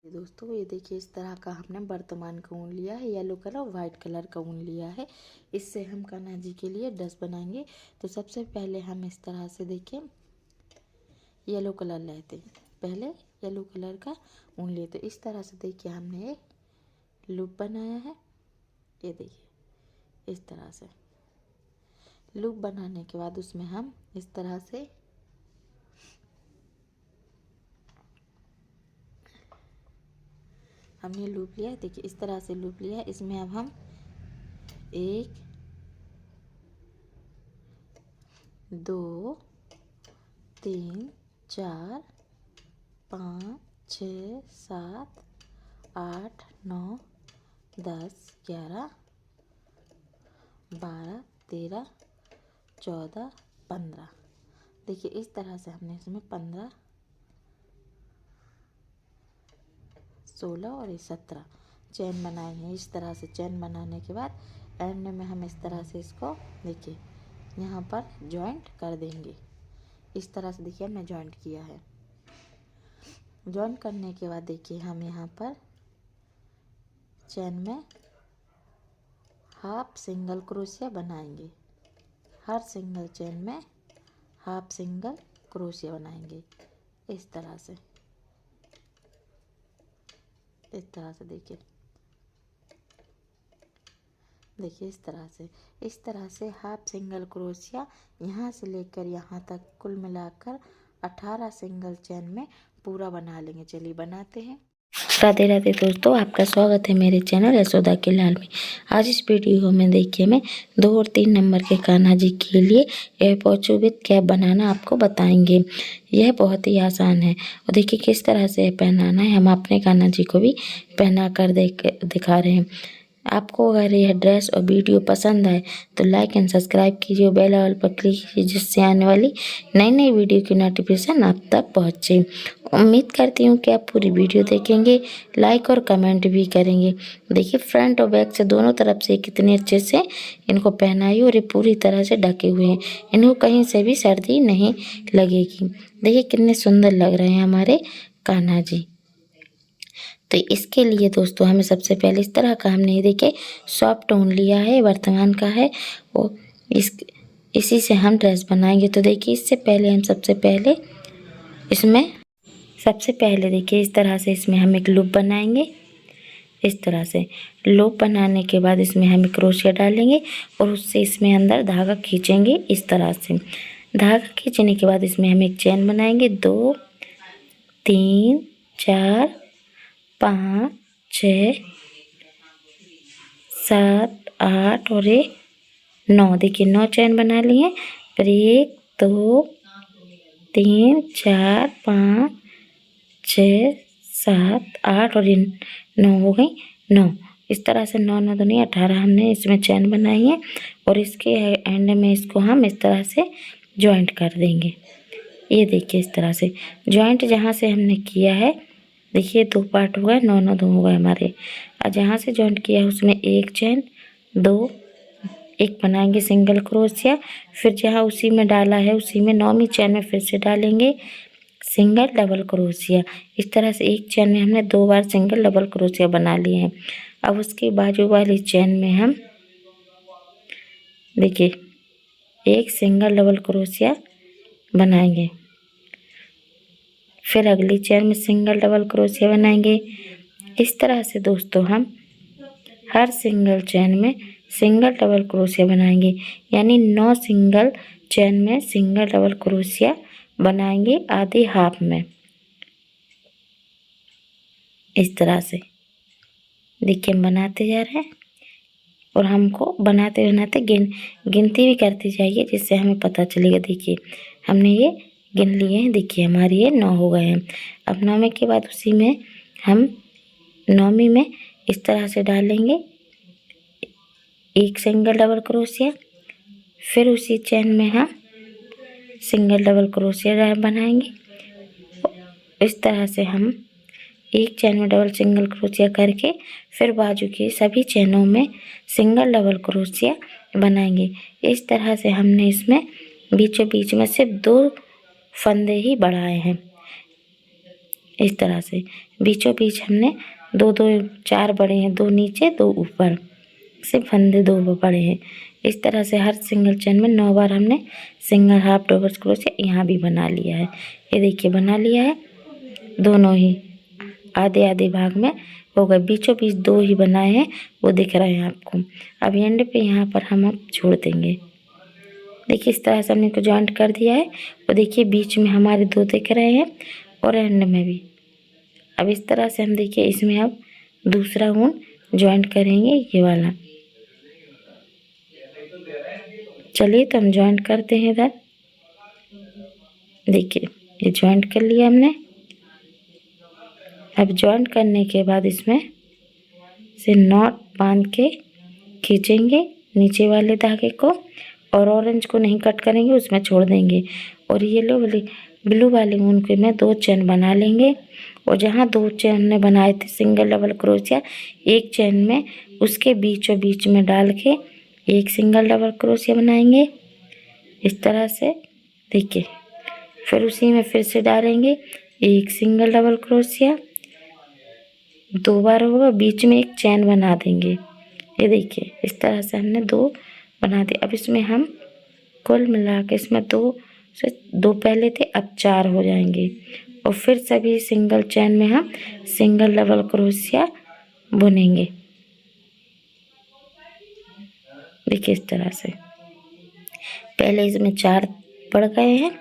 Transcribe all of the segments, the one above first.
दोस्तों ये देखिए इस तरह का हमने वर्तमान का ऊन लिया है, येलो कलर वाइट कलर का ऊन लिया है। इससे हम कान्हा जी के लिए ड्रेस बनाएंगे। तो सबसे पहले हम इस तरह से देखिए येलो कलर लेते हैं। पहले येलो कलर का ऊन लिए तो इस तरह से देखिए हमने एक लूप बनाया है। ये देखिए इस तरह से लूप बनाने के बाद उसमें हम इस तरह से हमने लूप लिया है। देखिए इस तरह से लूप लिया है। इसमें अब हम 1 2 3 4 5 6 7 8 9 10 11 12 13 14 15 देखिए इस तरह से हमने इसमें 15 16 और 17 चैन बनाए हैं। इस तरह से चैन बनाने के बाद एंड में हम इस तरह से इसको देखिए यहाँ पर जॉइंट कर देंगे। इस तरह से देखिए हमने जॉइंट किया है। जॉइंट करने के बाद देखिए हम यहाँ पर चैन में हाफ सिंगल क्रोशिया बनाएंगे। हर सिंगल चैन में हाफ सिंगल क्रोशिया बनाएंगे इस तरह से। इस तरह से देखिए इस तरह से हाफ सिंगल क्रोशिया यहाँ से लेकर यहाँ तक कुल मिलाकर 18 सिंगल चैन में पूरा बना लेंगे। चलिए बनाते हैं। राधे राधे दोस्तों, आपका स्वागत है मेरे चैनल यशोदा के लाल में। आज इस वीडियो में देखिए मैं 2 और 3 नंबर के कान्हा जी के लिए एयर पोचो विद कैप बनाना आपको बताएंगे। यह बहुत ही आसान है और देखिए किस तरह से पहनाना है। हम अपने कान्हा जी को भी पहना कर दिखा रहे हैं। आपको अगर यह ड्रेस और वीडियो पसंद आए तो लाइक एंड सब्सक्राइब कीजिए, बेल आइकन पर क्लिक कीजिए जिससे आने वाली नई नई वीडियो की नोटिफिकेशन आप तक पहुँचे। उम्मीद करती हूँ कि आप पूरी वीडियो देखेंगे, लाइक और कमेंट भी करेंगे। देखिए फ्रंट और बैक से दोनों तरफ से कितने अच्छे से इनको पहनाई और ये पूरी तरह से ढके हुए हैं। इनको कहीं से भी सर्दी नहीं लगेगी। देखिए कितने सुंदर लग रहे हैं हमारे कान्हा जी। तो इसके लिए दोस्तों हमें सबसे पहले इस तरह का हमने देखिए सॉफ्ट ऊन लिया है, वर्तमान का है। वो इसी से हम ड्रेस बनाएंगे। तो देखिए इससे पहले हम सबसे पहले देखिए इस तरह से इसमें हम एक लूप बनाएंगे। इस तरह से लूप बनाने के बाद इसमें हम क्रोशिया डालेंगे और उससे इसमें अंदर धागा खींचेंगे। इस तरह से धागा खींचने के बाद इसमें हम एक चैन बनाएंगे। 2 3 4 5 6 7 8 और 9 देखिए 9 चैन बना लिए। फिर 1 2 3 4 5 6 7 8 और 9 हो गई 9। इस तरह से 9 9 दूनी 18 हमने इसमें चैन बनाई है और इसके एंड में इसको हम इस तरह से जॉइंट कर देंगे। ये देखिए इस तरह से जॉइंट जहाँ से हमने किया है देखिए 2 पार्ट हो गए, 9 9 2 हो गए हमारे। और जहाँ से जॉइंट किया है उसमें एक चैन 2 एक बनाएंगे सिंगल क्रोशिया। फिर जहाँ उसी में डाला है उसी में 9वीं चैन में फिर से डालेंगे सिंगल डबल क्रोशिया। इस तरह से एक चैन में हमने 2 बार सिंगल डबल क्रोशिया बना लिए हैं। अब उसके बाजू वाली चैन में हम देखिए एक सिंगल डबल क्रोशिया बनाएंगे। फिर अगली चैन में सिंगल डबल क्रोशिया बनाएंगे। इस तरह से दोस्तों हम हर सिंगल चैन में सिंगल डबल क्रोशिया बनाएंगे, यानी 9 सिंगल चैन में सिंगल डबल क्रोशिया बनाएंगे आधे हाफ में। इस तरह से देखिए हम बनाते जा रहे हैं और हमको बनाते बनाते गिनती भी करते जाइए जिससे हमें पता चलेगा। देखिए हमने ये गिन लिए हैं। देखिए हमारे ये 9 हो गए हैं। अब 9वें के बाद उसी में हम 9वीं में इस तरह से डालेंगे एक सिंगल डबल क्रोशिया। फिर उसी चैन में हम सिंगल डबल क्रोशिया बनाएंगे। इस तरह से हम एक चैन में डबल सिंगल क्रोशिया करके फिर बाजू की सभी चैनों में सिंगल डबल क्रोशिया बनाएंगे। इस तरह से हमने इसमें बीचों बीच में सिर्फ 2 फंदे ही बढ़ाए हैं। इस तरह से बीचों बीच हमने दो दो 4 बड़े हैं, 2 नीचे 2 ऊपर से फंदे 2 बड़े हैं। इस तरह से हर सिंगल चेन में 9 बार हमने सिंगल हाफ डबल क्रोशिया यहाँ भी बना लिया है। ये देखिए बना लिया है, दोनों ही आधे आधे भाग में हो गए। बीचों बीच 2 ही बनाए हैं, वो दिख रहे हैं आपको। अब एंड पे यहाँ पर हम अब छोड़ देंगे। देखिए इस तरह से हमने को जॉइंट कर दिया है और देखिए बीच में हमारे 2 दिख रहे हैं और एंड में भी। अब इस तरह से हम देखिए इसमें अब दूसरा ऊन जॉइंट करेंगे, ये वाला। चलिए तो हम जॉइंट करते हैं इधर। देखिए ये जॉइंट कर लिया हमने। अब जॉइंट करने के बाद इसमें से नॉट बांध के खींचेंगे नीचे वाले धागे को और ऑरेंज को नहीं कट करेंगे, उसमें छोड़ देंगे। और येलो वाले ब्लू वाले ऊन के में 2 चेन बना लेंगे और जहाँ 2 चेन हमने बनाए थे सिंगल डबल क्रोशिया, एक चेन में उसके बीचों बीच में डाल के एक सिंगल डबल क्रोशिया बनाएंगे इस तरह से। देखिए फिर उसी में फिर से डालेंगे एक सिंगल डबल क्रोशिया, 2 बार होगा, बीच में एक चेन बना देंगे। ये देखिए इस तरह से हमने 2 बना दिए। अब इसमें हम कुल मिला के इसमें 2 से 2 पहले थे, अब 4 हो जाएंगे और फिर सभी सिंगल चेन में हम सिंगल डबल क्रोशिया बुनेंगे। देखिए इस तरह से पहले इसमें 4 पड़ गए हैं,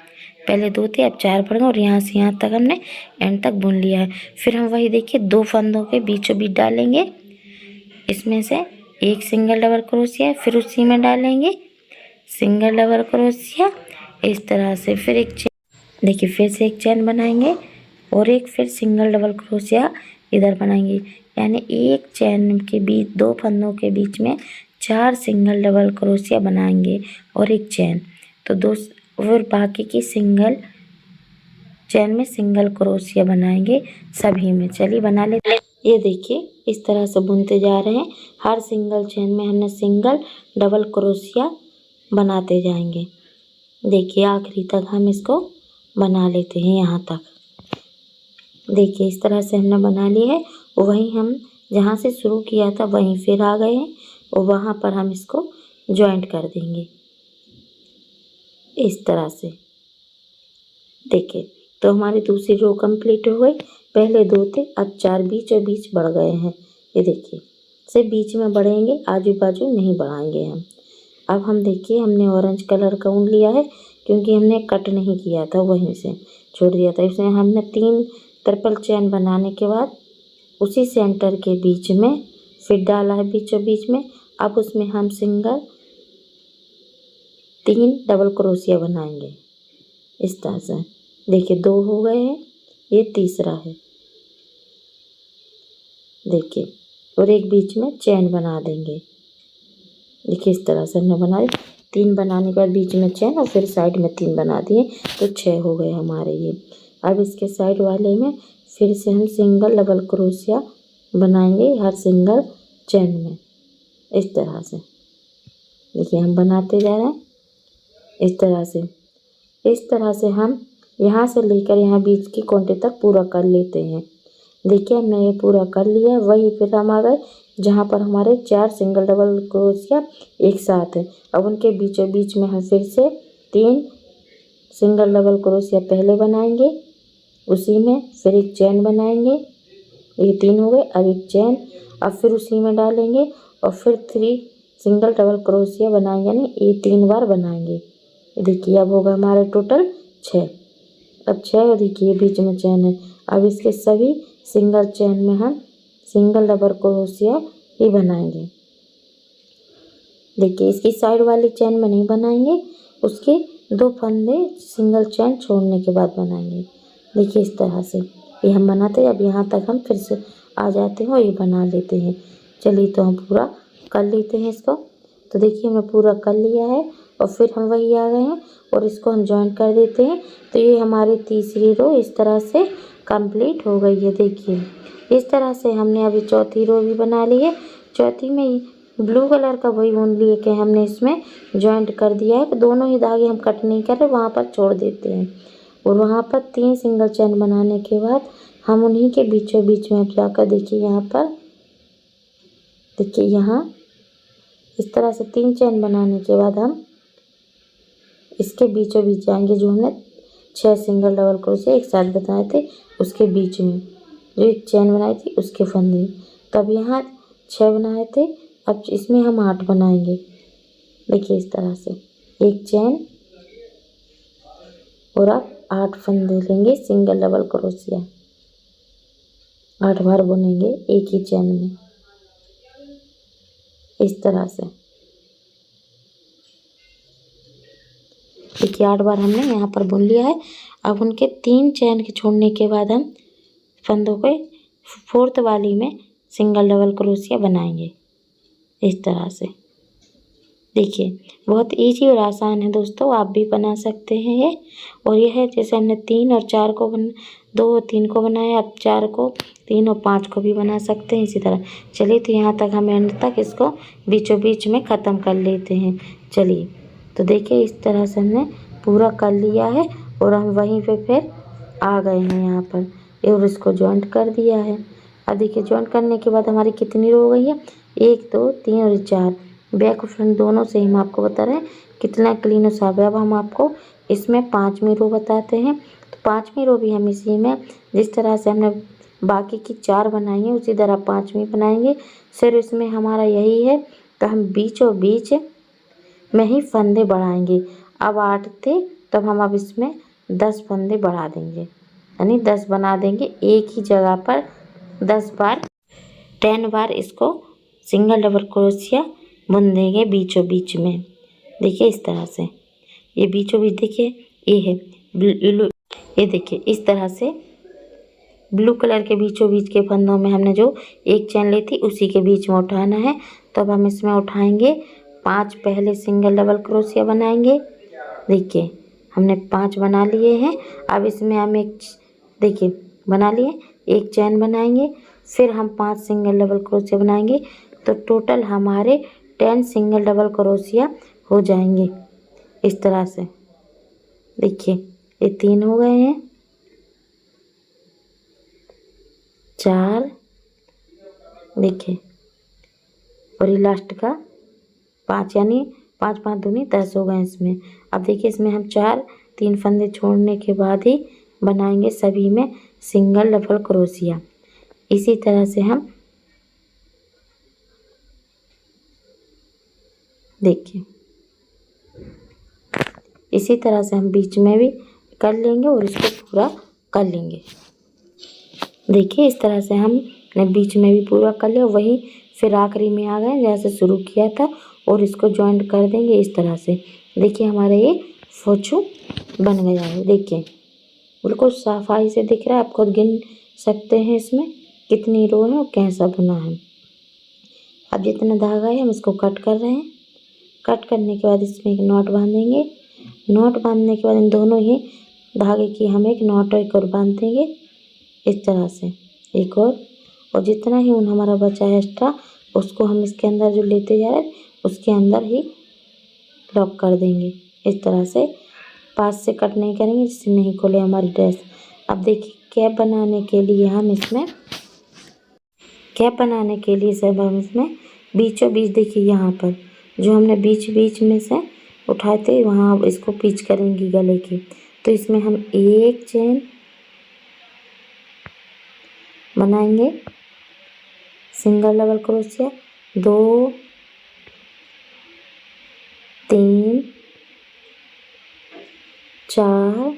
पहले 2 थे अब 4 पड़ गए और यहाँ से यहाँ तक हमने एंड तक बुन लिया है। फिर हम वही देखिए 2 फंदों के बीचों बीच डालेंगे, इसमें से एक सिंगल डबल क्रोशिया, फिर उसी में डालेंगे सिंगल डबल क्रोशिया इस तरह से। फिर एक चेन, देखिए फिर से एक चेन बनाएंगे और एक फिर सिंगल डबल क्रोशिया इधर बनाएंगे, यानी एक चेन के बीच 2 फंदों के बीच में 4 सिंगल डबल क्रोशिया बनाएंगे और एक चेन। तो 2 और बाकी की सिंगल चेन में सिंगल क्रोशिया बनाएंगे सभी में। चलिए बना लेते। ये देखिए इस तरह से बुनते जा रहे हैं, हर सिंगल चेन में हमने सिंगल डबल क्रोशिया बनाते जाएंगे। देखिए आखिरी तक हम इसको बना लेते हैं यहाँ तक। देखिए इस तरह से हमने बना लिया है, वहीं हम जहाँ से शुरू किया था वहीं फिर आ गए हैं और वहाँ पर हम इसको जॉइंट कर देंगे इस तरह से। देखिए तो हमारी दूसरी रो कंप्लीट हो गई। पहले 2 थे अब 4 बीचों बीच बढ़ गए हैं। ये देखिए सिर्फ बीच में बढ़ेंगे, आजू बाजू नहीं बढ़ाएंगे हम। अब हम देखिए हमने ऑरेंज कलर का ऊन लिया है क्योंकि हमने कट नहीं किया था, वहीं से छोड़ दिया था। इसमें हमने 3 ट्रिपल चेन बनाने के बाद उसी सेंटर के बीच में फिर डाला है बीचों बीच में। अब उसमें हम सिंगल 3 डबल क्रोशिया बनाएंगे इस तरह से। देखिए 2 हो गए हैं, ये तीसरा है। देखिए और एक बीच में चेन बना देंगे। देखिए इस तरह से हमने बनाए, 3 बनाने के बाद बीच में चेन और फिर साइड में 3 बना दिए तो 6 हो गए हमारे ये। अब इसके साइड वाले में फिर से हम सिंगल डबल क्रोशिया बनाएंगे हर सिंगल चेन में इस तरह से। देखिए हम बनाते जा रहे हैं इस तरह से। इस तरह से हम यहाँ से लेकर यहाँ बीच की कोंटे तक पूरा कर लेते हैं। देखिए हमने ये पूरा कर लिया। वही फिर हम आ गए जहाँ पर हमारे 4 सिंगल डबल क्रोशिया एक साथ है। अब उनके बीचों बीच में हम फिर से 3 सिंगल डबल क्रोशिया पहले बनाएंगे, उसी में फिर एक चेन बनाएंगे। ये 3 हो गए। अब एक चेन, अब फिर उसी में डालेंगे और फिर 3 सिंगल डबल क्रोशिया बनाएंगे, यानी ये 3 बार बनाएंगे। देखिए अब होगा हमारे टोटल 6। अब 6 देखिए बीच में चेन है। अब इसके सभी सिंगल चेन में हम सिंगल डबल क्रोशिया ही बनाएंगे। देखिए इसकी साइड वाली चेन में नहीं बनाएंगे, उसके 2 फंदे सिंगल चेन छोड़ने के बाद बनाएंगे। देखिए इस तरह से ये हम बनाते हैं। अब यहाँ तक हम फिर से आ जाते हैं और ये बना लेते हैं। चलिए तो हम पूरा कर लेते हैं इसको। तो देखिए हमने पूरा कर लिया है और फिर हम वही आ गए हैं और इसको हम जॉइन कर देते हैं। तो ये हमारी तीसरी रो इस तरह से कंप्लीट हो गई है। देखिए इस तरह से हमने अभी चौथी रो भी बना ली है। चौथी में ब्लू कलर का वही ऊन लिए के हमने इसमें जॉइंट कर दिया है। दोनों ही धागे हम कट नहीं कर रहे, वहाँ पर छोड़ देते हैं और वहाँ पर 3 सिंगल चेन बनाने के बाद हम उन्हीं के बीचों बीच में अब जाकर देखिए यहाँ पर, देखिए यहाँ इस तरह से 3 चेन बनाने के बाद हम इसके बीचों बीच जाएंगे, जो हमने 6 सिंगल डबल क्रोशिया एक साथ बताए थे उसके बीच में जो एक चेन बनाई थी उसके फंदे। तब यहाँ 6 बनाए थे, अब इसमें हम 8 बनाएंगे। देखिए इस तरह से एक चेन और आप 8 फंदे लेंगे सिंगल डबल क्रोशिया, 8 बार बुनेंगे एक ही चेन में इस तरह से। देखिए 8 बार हमने यहाँ पर बुन लिया है। अब उनके 3 चेन के छोड़ने के बाद हम फंदों के 4th वाली में सिंगल डबल क्रोशिया बनाएंगे इस तरह से। देखिए बहुत इजी और आसान है दोस्तों, आप भी बना सकते हैं ये। और ये है जैसे हमने 3 और 4 को 2 और 3 को बनाया, आप 4 को 3 और 5 को भी बना सकते हैं इसी तरह। चलिए तो यहाँ तक हम एंड तक इसको बीचों बीच में ख़त्म कर लेते हैं। चलिए तो देखिए इस तरह से हमने पूरा कर लिया है और हम वहीं पे फिर आ गए हैं यहाँ पर और इसको जॉइंट कर दिया है। अब देखिए जॉइंट करने के बाद हमारी कितनी रो हो गई है, 1 2 3 और 4। बैक और फ्रंट दोनों से हम आपको बता रहे हैं कितना क्लीन और साफ है। अब हम आपको इसमें 5वीं रो बताते हैं। तो 5वीं रो भी हम इसी में जिस तरह से हमने बाकी की 4 बनाई है उसी तरह 5वीं बनाएंगे। सिर्फ इसमें हमारा यही है तो हम बीचों बीच में ही फंदे बढ़ाएंगे। अब 8 थे तब हम अब इसमें 10 फंदे बढ़ा देंगे, यानी 10 बना देंगे एक ही जगह पर 10 बार 10 बार इसको सिंगल डबल क्रोशिया बुन देंगे बीचों बीच में। देखिए इस तरह से ये बीचों बीच देखिए ये है ब्लू, ये देखिए इस तरह से ब्लू कलर के बीचों बीच के फंदों में हमने जो एक चेन ली थी उसी के बीच में उठाना है। तब हम इसमें उठाएंगे 5 पहले सिंगल डबल क्रोशिया बनाएंगे। देखिए हमने 5 बना लिए हैं। अब इसमें हम एक देखिए बना लिए, एक चेन बनाएंगे, फिर हम 5 सिंगल डबल क्रोशिया बनाएंगे। तो टोटल हमारे 10 सिंगल डबल क्रोशिया हो जाएंगे इस तरह से। देखिए ये 3 हो गए हैं, 4 देखिए और ये लास्ट का 5, यानी 5 5 दूनी 10 हो गए इसमें। अब देखिए इसमें हम 3 फंदे छोड़ने के बाद ही बनाएंगे सभी में सिंगल डबल क्रोशिया। इसी तरह से हम देखिए इसी तरह से हम बीच में भी कर लेंगे और इसको पूरा कर लेंगे। देखिए इस तरह से हमने बीच में भी पूरा कर लिया, वही फिर आखिरी में आ गए जैसे शुरू किया था और इसको जॉइंट कर देंगे इस तरह से। देखिए हमारा ये फोचू बन गया है। देखिए बिल्कुल सफाई से दिख रहा है, आप खुद गिन सकते हैं इसमें कितनी रो है और कैसा बना है। अब जितना धागा है हम इसको कट कर रहे हैं। कट करने के बाद इसमें एक नॉट बांधेंगे। नॉट बांधने के बाद इन दोनों ही धागे की हम एक नॉट एक और बांध देंगे इस तरह से, एक और जितना ही ऊन हमारा बचा है एक्स्ट्रा उसको हम इसके अंदर जो लेते जा रहे हैं उसके अंदर ही लॉक कर देंगे इस तरह से। पास से कट नहीं करेंगे जिससे नहीं खोले हमारी ड्रेस। अब देखिए कैप बनाने के लिए हम इसमें सब हम इसमें बीचों बीच देखिए यहाँ पर जो हमने बीच बीच में से उठाए थे वहाँ इसको पिच करेंगे गले की। तो इसमें हम एक चेन बनाएंगे सिंगल डबल क्रोशिया, 2 3 4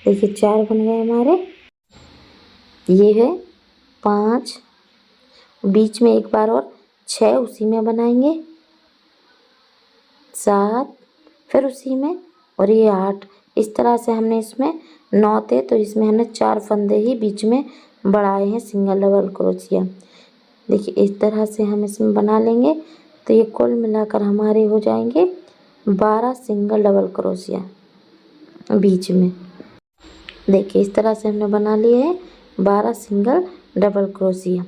देखिए 4 बन गए हमारे। ये है 5, बीच में एक बार और 6 उसी में बनाएंगे, 7 फिर उसी में और ये 8। इस तरह से हमने इसमें 9 थे तो इसमें हमने 4 फंदे ही बीच में बढ़ाए हैं सिंगल डबल क्रोशिया। देखिए इस तरह से हम इसमें बना लेंगे तो ये कुल मिलाकर हमारे हो जाएंगे 12 सिंगल डबल क्रोशिया बीच में। देखिए इस तरह से हमने बना लिए हैं 12 सिंगल डबल क्रोशिया।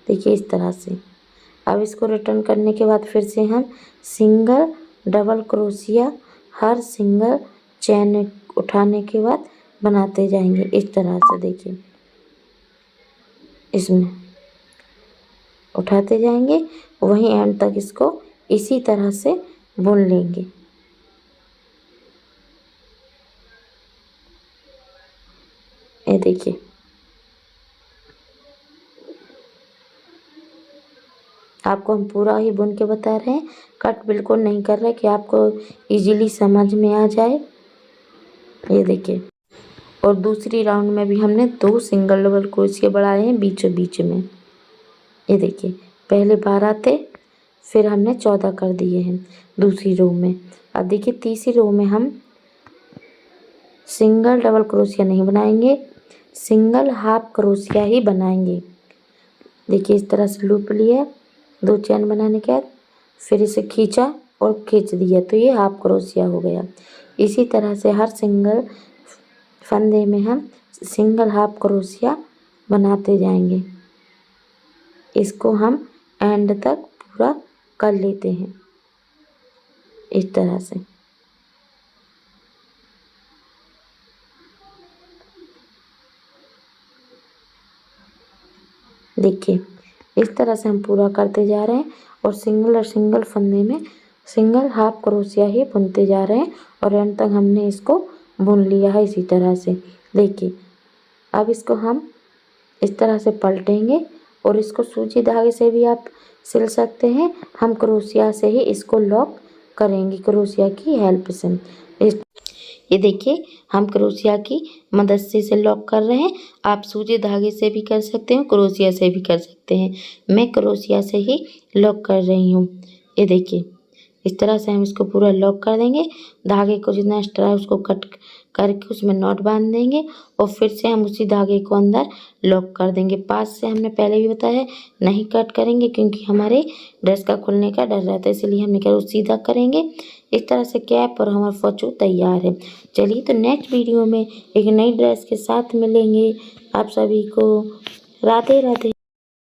देखिए इस तरह से। अब इसको रिटर्न करने के बाद फिर से हम सिंगल डबल क्रोशिया हर सिंगल चेन उठाने के बाद बनाते जाएंगे इस तरह से। देखिए इसमें उठाते जाएंगे, वहीं एंड तक इसको इसी तरह से बुन लेंगे। ये देखिए, आपको हम पूरा ही बुन के बता रहे हैं, कट बिल्कुल नहीं कर रहे कि आपको इजीली समझ में आ जाए। ये देखिए, और दूसरी राउंड में भी हमने 2 सिंगल डबल क्रोशिया बढ़ाए हैं बीचों बीच में। ये देखिए, पहले 12 थे, फिर हमने 14 कर दिए हैं दूसरी रो में। अब देखिए तीसरी रो में हम सिंगल डबल क्रोशिया नहीं बनाएंगे, सिंगल हाफ क्रोशिया ही बनाएंगे। देखिए इस तरह से लूप लिया, 2 चैन बनाने के बाद फिर इसे खींचा और खींच दिया, तो ये हाफ क्रोशिया हो गया। इसी तरह से हर सिंगल फंदे में हम सिंगल हाफ क्रोशिया बनाते जाएंगे। इसको हम एंड तक पूरा कर लेते हैं इस तरह से। देखिए इस तरह से हम पूरा करते जा रहे हैं और सिंगल फंदे में सिंगल हाफ क्रोशिया ही बुनते जा रहे हैं और एंड तक हमने इसको बुन लिया है इसी तरह से। देखिए अब इसको हम इस तरह से पलटेंगे और इसको सूजी धागे से भी आप सिल सकते हैं। हम क्रोशिया से ही इसको लॉक करेंगे, क्रोशिया की हेल्प से। ये देखिए हम क्रोशिया की मदद से इसे लॉक कर रहे हैं। आप सूजी धागे से भी कर सकते हो, क्रोशिया से भी कर सकते हैं। मैं क्रोशिया से ही लॉक कर रही हूँ। ये देखिए इस तरह से हम इसको पूरा लॉक कर देंगे। धागे को जितना एक्स्ट्रा है उसको कट करके उसमें नॉट बांध देंगे और फिर से हम उसी धागे को अंदर लॉक कर देंगे। पास से हमने पहले भी बताया नहीं कट करेंगे क्योंकि हमारे ड्रेस का खुलने का डर रहता है, इसलिए हमने क्या सीधा करेंगे। इस तरह से कैप और हमारा फॉर्चू तैयार है। चलिए तो नेक्स्ट वीडियो में एक नई ड्रेस के साथ मिलेंगे। आप सभी को राधे राधे।